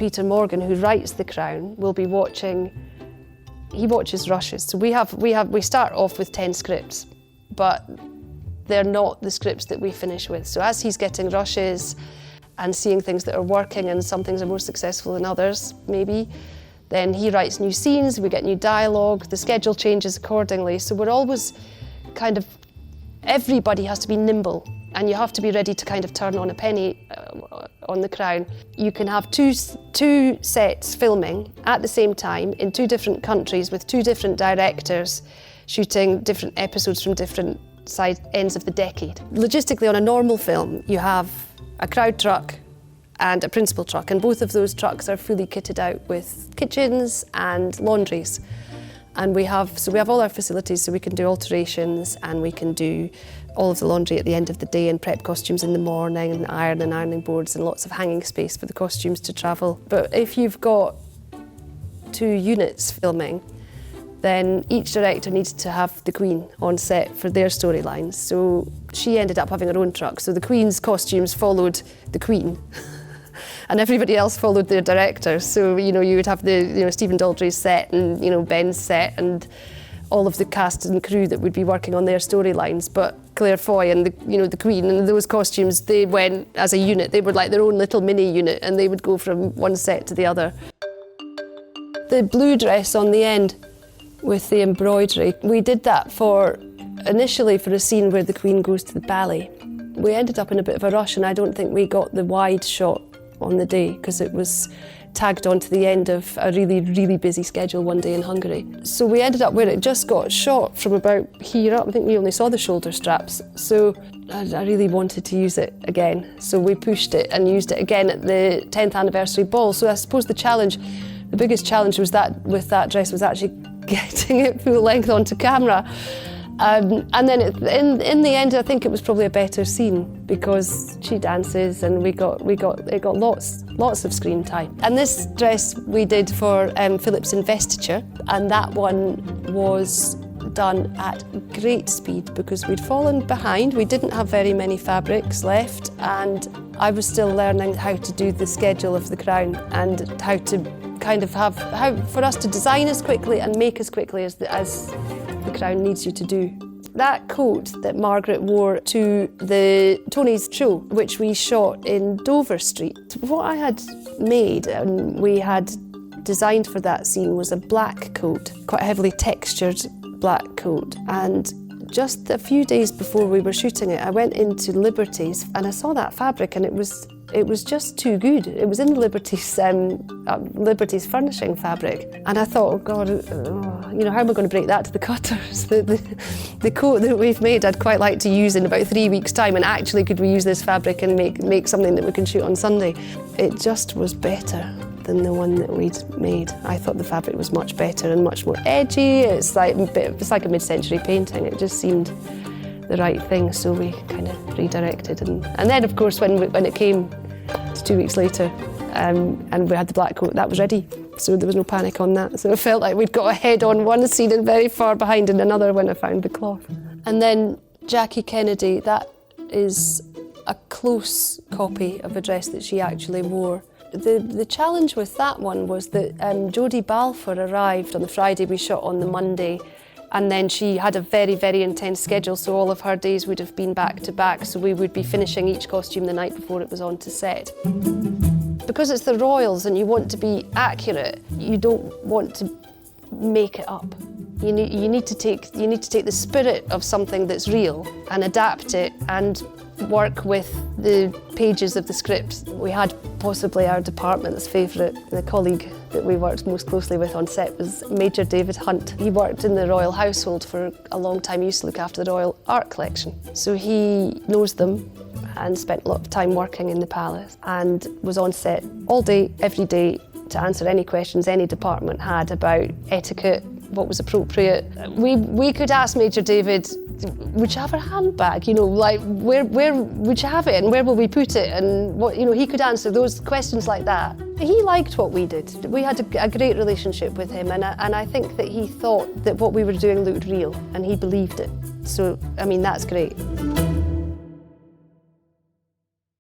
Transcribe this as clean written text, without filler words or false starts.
Peter Morgan, who writes The Crown, will be watching. He watches rushes. So we start off with 10 scripts, but they're not the scripts that we finish with. So as he's getting rushes and seeing things that are working and some things are more successful than others, maybe, then he writes new scenes, we get new dialogue, the schedule changes accordingly. So we're always kind of, everybody has to be nimble, and you have to be ready to kind of turn on a penny on The Crown. You can have two sets filming at the same time in 2 different countries with 2 different directors shooting different episodes from different ends of the decade. Logistically, on a normal film, you have a crowd truck and a principal truck, and both of those trucks are fully kitted out with kitchens and laundries. And we have all our facilities, so we can do alterations and we can do all of the laundry at the end of the day and prep costumes in the morning and iron and ironing boards and lots of hanging space for the costumes to travel. But if you've got 2 units filming, then each director needs to have the Queen on set for their storylines. So she ended up having her own truck. So the Queen's costumes followed the Queen. And everybody else followed their director. So, you would have the, Stephen Daldry's set and, Ben's set and all of the cast and crew that would be working on their storylines. But Claire Foy and the Queen and those costumes, they went as a unit. They were like their own little mini unit, and they would go from one set to the other. The blue dress on the end with the embroidery, we did that initially for a scene where the Queen goes to the ballet. We ended up in a bit of a rush, and I don't think we got the wide shot on the day because it was tagged onto the end of a really, really busy schedule one day in Hungary. So we ended up where it just got shot from about here up. I think we only saw the shoulder straps. So I really wanted to use it again. So we pushed it and used it again at the 10th anniversary ball. So I suppose the biggest challenge was that with that dress was actually getting it full length onto camera. And then in the end, I think it was probably a better scene because she dances and it got lots of screen time. And this dress we did for Philip's investiture, and that one was done at great speed because we'd fallen behind. We didn't have very many fabrics left, and I was still learning how to do the schedule of The Crown and how to kind of how for us to design as quickly and make as quickly as The Crown needs you to do. That coat that Margaret wore to the Tony's show, which we shot in Dover Street, what I had made and we had designed for that scene was a black coat, quite a heavily textured black coat. And just a few days before we were shooting it, I went into Liberty's and I saw that fabric, and it was just too good. It was in Liberty's furnishing fabric. And I thought, oh God, how am I going to break that to the cutters? The coat that we've made, I'd quite like to use in about 3 weeks' time, and actually could we use this fabric and make something that we can shoot on Sunday? It just was better than the one that we'd made. I thought the fabric was much better and much more edgy. It's like a mid-century painting. It just seemed the right thing, so we kind of redirected. And then, of course, when it came to 2 weeks later and we had the black coat, that was ready. So there was no panic on that. So it felt like we'd got ahead on one scene and very far behind in another when I found the cloth. And then Jackie Kennedy, that is a close copy of a dress that she actually wore. The challenge with that one was that Jodie Balfour arrived on the Friday, we shot on the Monday, and then she had a very, very intense schedule, so all of her days would have been back to back, so we would be finishing each costume the night before it was on to set. Because it's the royals and you want to be accurate, you don't want to make it up. You need to take the spirit of something that's real and adapt it and work with the pages of the script. We had possibly our department's favourite, the colleague that we worked most closely with on set was Major David Hunt. He worked in the royal household for a long time. He used to look after the royal art collection. So he knows them and spent a lot of time working in the palace and was on set all day, every day, to answer any questions any department had about etiquette, what was appropriate. We could ask Major David, would you have a handbag? Like where would you have it and where will we put it? And what, he could answer those questions like that. He liked what we did. We had a great relationship with him, and I think that he thought that what we were doing looked real and he believed it. So, that's great.